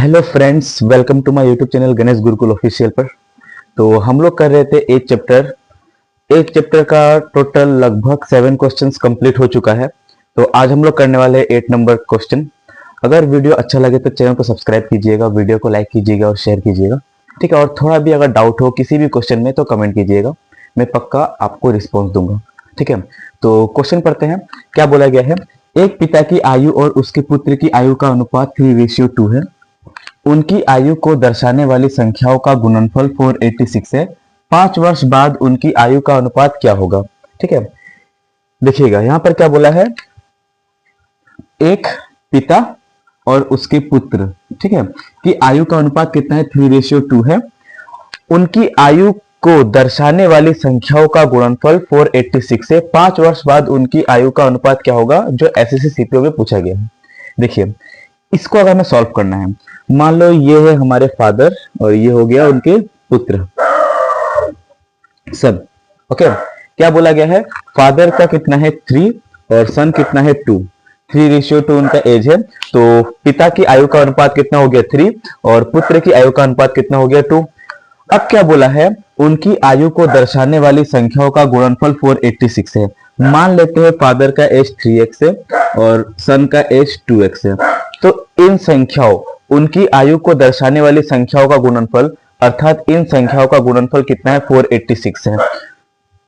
Hello friends, welcome to my YouTube channel Ganesh Gurukul official पर। तो हम लोग कर रहे थे एक चैप्टर का टोटल लगभग 7 क्वेश्चंस कंप्लीट हो चुका है। तो आज हम लोग करने वाले हैं 8 नंबर क्वेश्चन। अगर वीडियो अच्छा लगे तो चैनल को सब्सक्राइब कीजिएगा, वीडियो को लाइक कीजिएगा और शेयर कीजिएगा, ठीक है। और थोड़ा भी अगर डाउट हो किसी भी क्वेश्चन में तो कमेंट कीजिएगा, मैं पक्का आपको रिस्पॉन्स दूंगा, ठीक है। तो क्वेश्चन पढ़ते हैं। क्या बोला गया है? एक पिता की आयु और उसके पुत्र की आयु का अनुपात 3:2 है। उनकी आयु को दर्शाने वाली संख्याओं का गुणनफल 486 है। 5 वर्ष बाद उनकी आयु का अनुपात क्या होगा? ठीक है, देखिएगा यहां पर क्या बोला है, एक पिता और उसके पुत्र, ठीक है, की आयु का अनुपात कितना है? 3:2 है। उनकी आयु को दर्शाने वाली संख्याओं का गुणनफल 486 है। 5 वर्ष बाद उनकी आयु का अनुपात क्या होगा, जो एसएससी सीपीओ में पूछा गया है। देखिए, इसको अगर हमें सॉल्व करना है, मान लो ये है हमारे फादर और ये हो गया उनके पुत्र सन। ओके, क्या बोला गया है? फादर का कितना है 3 और सन कितना है 2। 3:2 उनका एज है। तो पिता की आयु का अनुपात कितना हो गया 3 और पुत्र की आयु का अनुपात कितना हो गया 2। अब क्या बोला है? उनकी आयु को दर्शाने वाली संख्याओं का गुणनफल 486 है। मान लेते हैं फादर का एज 3x है और सन का एज 2x है। तो इन संख्याओं, उनकी आयु को दर्शाने वाली संख्याओं का गुणनफल, अर्थात इन संख्याओं का गुणनफल कितना है? 486 है।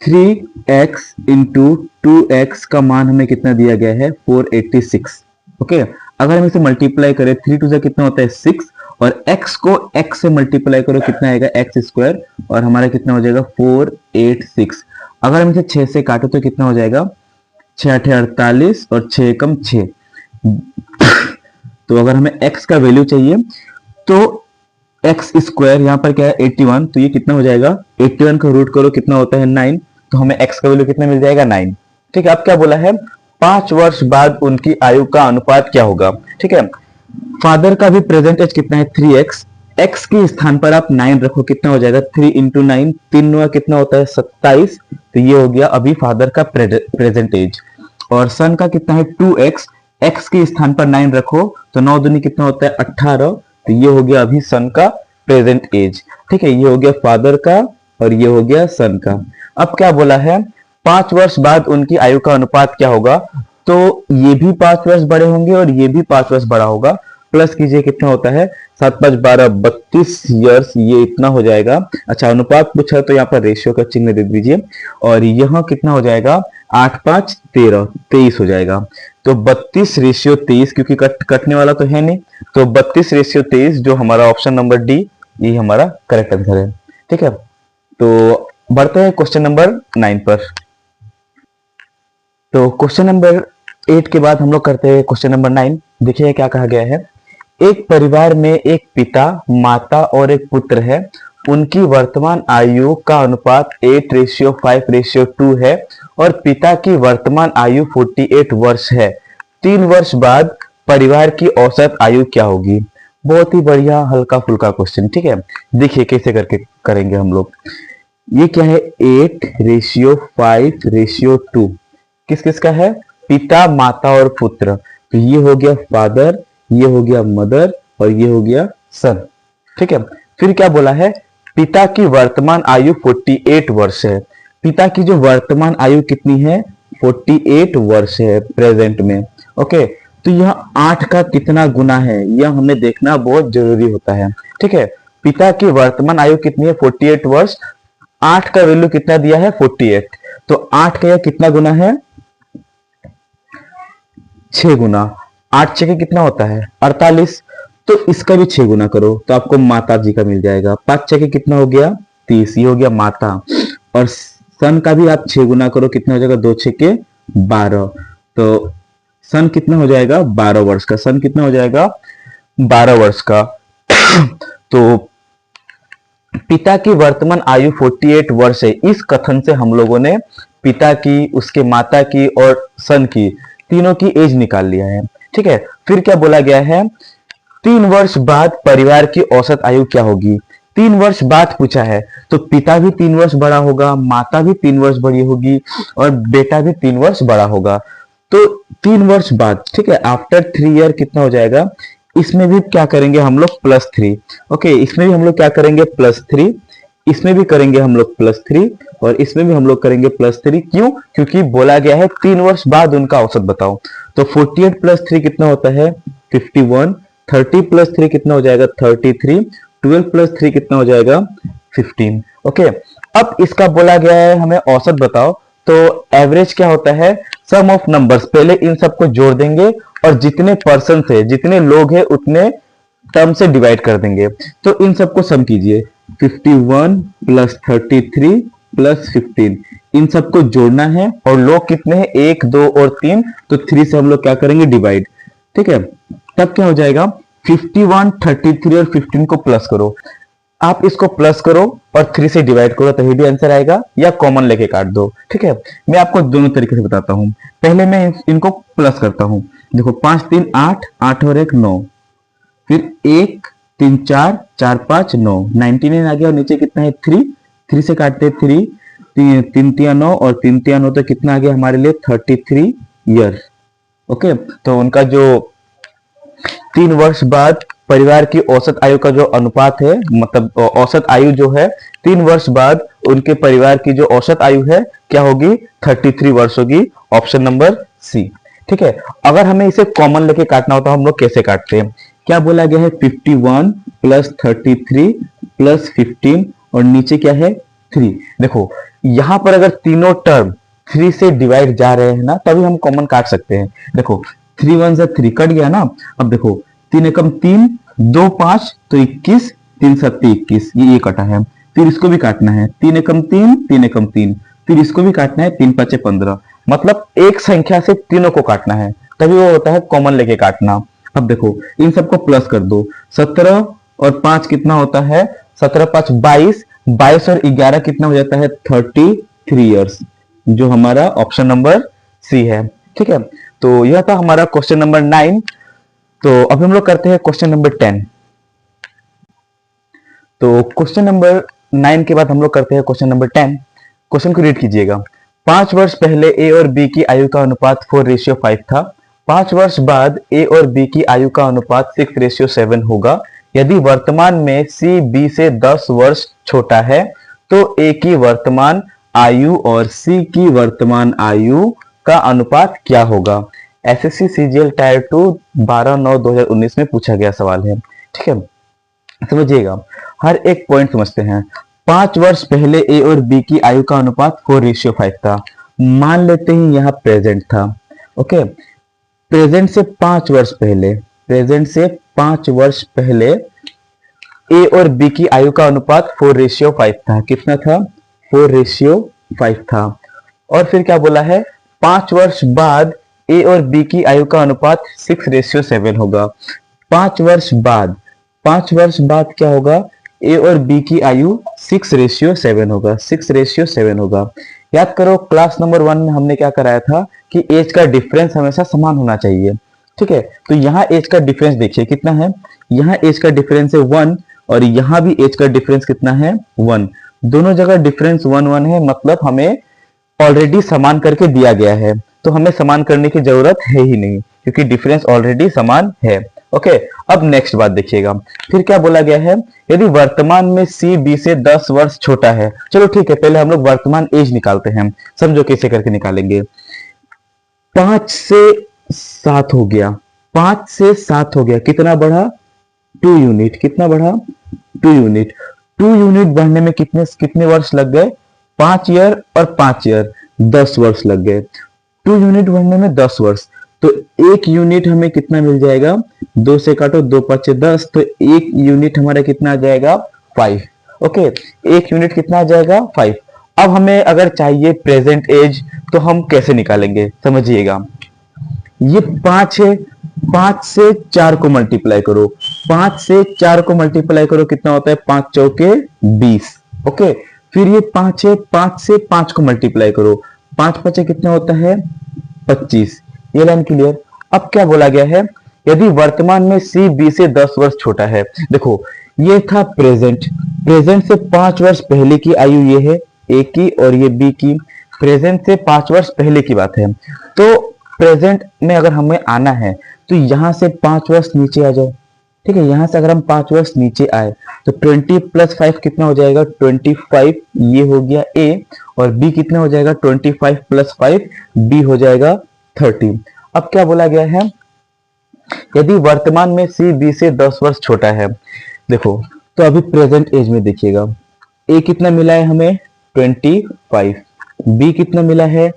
3x इंटू 2x का मान हमें कितना दिया गया है? 486। ओके, अगर हम इसे मल्टीप्लाई करें, 3 टू कितना होता है 6 और x को x से मल्टीप्लाई करो कितना आएगा? x स्क्वायर, और हमारा कितना हो जाएगा? 486। अगर हम इसे 6 से काटो तो कितना हो जाएगा? 6 8 48 और 6 कम 6। तो अगर हमें x का वैल्यू चाहिए तो x स्क्वायर, यहाँ पर क्या है 81, तो ये कितना हो जाएगा? 81 का रूट करो कितना होता है 9, तो हमें x का वैल्यू कितना मिल जाएगा? 9। ठीक है, अब क्या बोला है? 5 वर्ष बाद उनकी आयु का अनुपात क्या होगा? ठीक है, फादर का भी प्रेजेंट एज कितना है? 3x। x के स्थान पर आप 9 रखो, कितना हो जाएगा? 3 इंटू 9, 3 9 कितना होता है? 27। तो ये हो गया अभी फादर का प्रेजेंट एज। और सन का कितना है? 2x। x के स्थान पर 9 रखो तो 9 दूनी कितना होता है? 18। तो ये हो गया अभी सन का प्रेजेंट एज। ठीक है, ये हो गया फादर का और ये हो गया सन का। अब क्या बोला है? 5 वर्ष बाद उनकी आयु का अनुपात क्या होगा? तो ये भी 5 वर्ष बड़े होंगे और ये भी 5 वर्ष बड़ा होगा। प्लस कीजिए कितना होता है? 7 5 12 32 ईयर्स, ये इतना हो जाएगा। अच्छा, अनुपात पूछा तो यहाँ पर रेशियो का चिन्ह दे दीजिए। और यहाँ कितना हो जाएगा? 8 5 13 23 हो जाएगा। तो 32:23, क्योंकि कटने वाला तो है नहीं, तो 32:23 जो हमारा ऑप्शन नंबर डी, ये हमारा करेक्ट आंसर है। ठीक है, तो बढ़ते हैं क्वेश्चन नंबर 9 पर। तो क्वेश्चन नंबर 8 के बाद हम लोग करते हैं क्वेश्चन नंबर 9। देखिए क्या कहा गया है। एक परिवार में एक पिता, माता और एक पुत्र है। उनकी वर्तमान आयु का अनुपात 8:5:2 है और पिता की वर्तमान आयु 48 वर्ष है। 3 वर्ष बाद परिवार की औसत आयु क्या होगी? बहुत ही बढ़िया हल्का फुल्का क्वेश्चन। ठीक है, देखिए कैसे करके करेंगे हम लोग। ये क्या है? 8:5:2 किस किस का है? पिता, माता और पुत्र। तो ये हो गया फादर, ये हो गया मदर और ये हो गया सन। ठीक है, फिर क्या बोला है? पिता की वर्तमान आयु 48 वर्ष है। पिता की जो वर्तमान आयु कितनी है? 48 वर्ष है प्रेजेंट में। ओके, तो यह 8 का कितना गुना है, यह हमें देखना बहुत जरूरी होता है। ठीक है, पिता की वर्तमान आयु कितनी है? 48 वर्ष। 8 का वैल्यू कितना दिया है? 48। तो 8 का यह कितना गुना है? 6 गुना। 8 6 कितना होता है? 48। तो इसका भी 6 गुना करो तो आपको माता जी का मिल जाएगा। 5 6 कितना हो गया? 30, ये हो गया माता। और सन का भी आप 6 गुना करो, कितना हो जाएगा? 2 6 12। तो सन कितना हो जाएगा? 12 वर्ष का। सन कितना हो जाएगा? 12 वर्ष का। तो पिता की वर्तमान आयु 48 वर्ष है। इस कथन से हम लोगों ने पिता की, उसके माता की और सन की, तीनों की एज निकाल लिया है। ठीक है, फिर क्या बोला गया है? 3 वर्ष बाद परिवार की औसत आयु क्या होगी? 3 वर्ष बाद पूछा है, तो पिता भी 3 वर्ष बड़ा होगा, माता भी 3 वर्ष बड़ी होगी और बेटा भी 3 वर्ष बड़ा होगा। तो 3 वर्ष बाद, ठीक है, आफ्टर 3 ईयर कितना हो जाएगा? इसमें भी क्या करेंगे हम लोग +3। ओके, इसमें भी हम लोग क्या करेंगे +3, इसमें भी करेंगे हम लोग +3 और इसमें भी हम लोग करेंगे +3। क्यों? क्योंकि बोला गया है 3 वर्ष बाद उनका औसत बताओ। तो 48 + 3 कितना होता है 51, 30 + 3 कितना हो जाएगा 33, 12 + 3 कितना हो जाएगा 15। ओके, अब इसका बोला गया है हमें औसत बताओ। तो एवरेज क्या होता है सम ऑफ नंबर्स, पहले इन सबको जोड़ देंगे और जितने पर्सन है जितने लोग हैं उतने टर्म से डिवाइड कर देंगे। तो इन सबको सम कीजिए 51 + 33 + 15, इन सबको जोड़ना है और लोग कितने हैं 1 2 और 3, तो 3 से हम लोग क्या करेंगे डिवाइड। ठीक है, तब क्या हो जाएगा 51, 33 और 15 को प्लस करो। आप इसको प्लस करो और 3 से डिवाइड करो तभी भी आंसर आएगा, या कॉमन लेके काट दो। ठीक है, मैं आपको दोनों तरीके से बताता हूं। पहले मैं इनको प्लस करता हूं। देखो 5 3 8, 8 और 1 9, फिर 1 3 4, 4 5 9, 99 आ गया और नीचे कितना है 3, 3 से काटते 3, 3 3 9 और 3 3 9, तो कितना आ गया हमारे लिए 33 ईयर। ओके, तो उनका जो 3 वर्ष बाद परिवार की औसत आयु का जो अनुपात है, मतलब औसत आयु जो है 3 वर्ष बाद उनके परिवार की जो औसत आयु है क्या होगी 33 वर्ष होगी। Option number C. ठीक है, अगर हमें इसे कॉमन लेके काटना हो तो हम लोग कैसे काटते हैं? क्या बोला गया है 51 + 33 + 15 और नीचे क्या है 3। देखो यहां पर अगर तीनों टर्म 3 से डिवाइड जा रहे हैं ना तभी हम कॉमन काट सकते हैं। देखो 3 1 = 3 कट गया ना। अब देखो 3 एकम 3, 2 5 तो 21, 3 7 21, ये कटा है। फिर इसको भी काटना है 3 एकम 3, 3 एकम 3, फिर इसको भी काटना है 3 5 15। मतलब एक संख्या से तीनों को काटना है, तभी वो होता है कॉमन लेके काटना। अब देखो इन सबको प्लस कर दो, 17 और 5 कितना होता है 17 5 22, 22 और 11 कितना हो जाता है 33 ईयर्स, जो हमारा ऑप्शन नंबर सी है। ठीक है, तो यह था हमारा क्वेश्चन नंबर 9। तो अब हम लोग करते हैं क्वेश्चन नंबर 10। तो क्वेश्चन नंबर 9 के बाद हम लोग करते हैं क्वेश्चन नंबर 10। क्वेश्चन को रीड कीजिएगा। 5 वर्ष पहले ए और बी की आयु का अनुपात 4:5 था। 5 वर्ष बाद ए और बी की आयु का अनुपात 6:7 होगा। यदि वर्तमान में सी बी से 10 वर्ष छोटा है तो ए की वर्तमान आयु और सी की वर्तमान आयु का अनुपात क्या होगा? एसएससी सीजीएल टायर 2 12/9/2019 में पूछा गया सवाल है। ठीक है, समझिएगा, हर एक पॉइंट समझते हैं। 5 वर्ष पहले ए और बी की आयु का अनुपात 4:5 था। मान लेते हैं यहां प्रेजेंट था। ओके, प्रेजेंट से 5 वर्ष पहले, प्रेजेंट से 5 वर्ष पहले ए और बी की आयु का अनुपात 4:5 था। कितना था 4:5 था। और फिर क्या बोला है 5 वर्ष बाद ए और बी की आयु का अनुपात 6:7 होगा। 5 वर्ष बाद, 5 वर्ष बाद क्या होगा ए और बी की आयु 6:7 होगा, 6:7 होगा। याद करो क्लास नंबर 1 में हमने क्या कराया था कि एज का डिफरेंस हमेशा समान होना चाहिए। ठीक है, तो यहाँ एज का डिफरेंस देखिए कितना है, यहाँ एज का डिफरेंस है 1 और यहाँ भी एज का डिफरेंस कितना है 1। दोनों जगह डिफरेंस 1 1 है, मतलब हमें ऑलरेडी समान करके दिया गया है, तो हमें समान करने की जरूरत है ही नहीं क्योंकि डिफरेंस ऑलरेडी समान है। ओके, अब नेक्स्ट बात देखिएगा। फिर क्या बोला गया है, यदि वर्तमान में सी बी से 10 वर्ष छोटा है। चलो ठीक है, पहले हम लोग वर्तमान एज निकालते हैं। समझो कैसे करके निकालेंगे। 5 से 7 हो गया, 5 से 7 हो गया, कितना बढ़ा 2 यूनिट, कितना बढ़ा 2 यूनिट। 2 यूनिट बढ़ने में कितने वर्ष लग गए 5 ईयर और 5 ईयर 10 वर्ष लग गए। 2 यूनिट बढ़ने में 10 वर्ष, तो 1 यूनिट हमें कितना मिल जाएगा 2 से काटो 2 5 10, तो 1 यूनिट हमारा कितना आ जाएगा 5। ओके, 1 यूनिट कितना आ जाएगा 5। अब हमें अगर चाहिए प्रेजेंट एज तो हम कैसे निकालेंगे समझिएगा। ये 5 है, 5 से 4 को मल्टीप्लाई करो, 5 से 4 को मल्टीप्लाई करो कितना होता है 5 चौके 20। ओके, फिर ये 5 है, 5 से 5 को मल्टीप्लाई करो, 5 5 कितना होता है 25। ये लाइन क्लियर। अब क्या बोला गया है, यदि वर्तमान में सी बी से 10 वर्ष छोटा है। देखो ये था प्रेजेंट, प्रेजेंट से 5 वर्ष पहले की आयु ये है ए की और ये बी की। प्रेजेंट से 5 वर्ष पहले की बात है, तो प्रेजेंट में अगर हमें आना है तो यहां से 5 वर्ष नीचे आ जाओ, ठीक है, यहां से अगर हम 5 वर्ष नीचे आए तो 20 प्लस 5 कितना हो जाएगा 25, ये हो गया ए, और बी कितना हो जाएगा 25 प्लस 5, बी हो जाएगा 30। अब क्या बोला गया है, यदि वर्तमान में सी बी से 10 वर्ष छोटा है, देखो तो अभी प्रेजेंट एज में देखिएगा, ए कितना मिला है हमें 25, बी कितना मिला है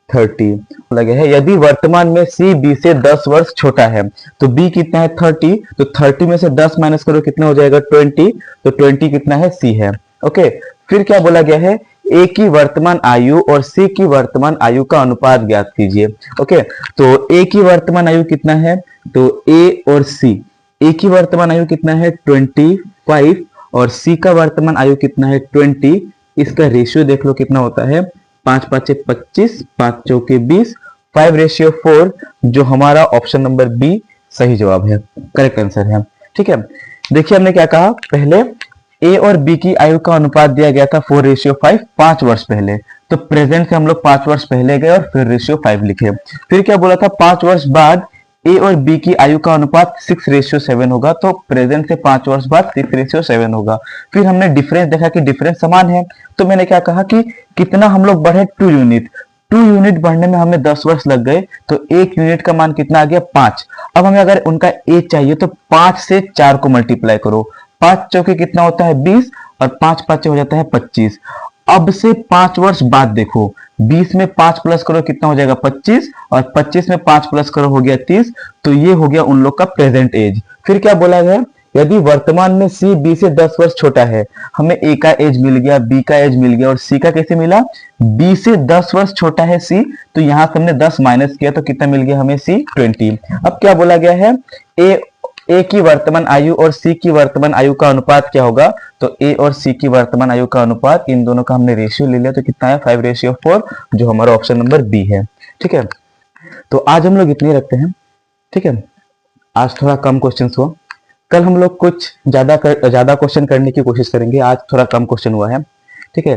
30 लगे है। यदि वर्तमान में सी बी से 10 वर्ष छोटा है तो बी कितना है 30, तो 30 में से 10 माइनस करो कितना हो जाएगा 20, तो 20 कितना है सी है। ओके, फिर क्या बोला गया है, ए की वर्तमान आयु और सी की वर्तमान आयु का अनुपात ज्ञात कीजिए। ओके, तो ए की वर्तमान आयु कितना है, तो ए और सी, ए की वर्तमान आयु कितना है 25 और सी का वर्तमान आयु कितना है 20, इसका रेशियो देख लो कितना होता है 5 5 25, 5 चौके 20, 5:4, जो हमारा ऑप्शन नंबर बी सही जवाब है, करेक्ट आंसर है। ठीक है, देखिए हमने क्या कहा, पहले ए और बी की आयु का अनुपात दिया गया था 4:5 5 वर्ष पहले, तो प्रेजेंट से हम लोग 5 वर्ष पहले गए और फिर रेशियो 5 लिखे। फिर क्या बोला था, 5 वर्ष बाद ए और बी की आयु का अनुपात 6:7 होगा, तो प्रेजेंट से 5 वर्ष बाद 6:7 होगा। फिर हमने डिफरेंस देखा कि डिफरेंस समान है, तो मैंने क्या कहा कि कितना हम लोग बढ़े 2 यूनिट, 2 यूनिट बढ़ने में हमें 10 वर्ष लग गए, तो 1 यूनिट का मान कितना आ गया 5। अब हमें अगर उनका एज चाहिए तो 5 से 4 को मल्टीप्लाई करो, 5 चौके कितना होता है 20 और 5 5 हो जाता है 25। अब से 5 वर्ष बाद देखो, 20 में 5 प्लस करो कितना हो जाएगा 25, और 25 में 5 प्लस करो हो गया 30, तो ये हो गया उन लोग का प्रेजेंट एज। फिर क्या बोला गया, यदि वर्तमान में सी बी से 10 वर्ष छोटा है, हमें ए का एज मिल गया, बी का एज मिल गया, और सी का कैसे मिला, बी से 10 वर्ष छोटा है सी, तो यहां से हमने 10 माइनस किया तो कितना मिल गया हमें सी 20। अब क्या बोला गया है, ए की वर्तमान आयु और सी की वर्तमान आयु का अनुपात क्या होगा, तो ए और सी की वर्तमान आयु का अनुपात, इन दोनों का हमने रेशियो ले लिया तो कितना है 5:4, जो हमारा ऑप्शन नंबर बी है। ठीक है, तो आज हम लोग इतने रखते हैं। ठीक है, आज थोड़ा कम क्वेश्चन हुआ, कल हम लोग कुछ ज्यादा क्वेश्चन करने की कोशिश करेंगे, आज थोड़ा कम क्वेश्चन हुआ है। ठीक है,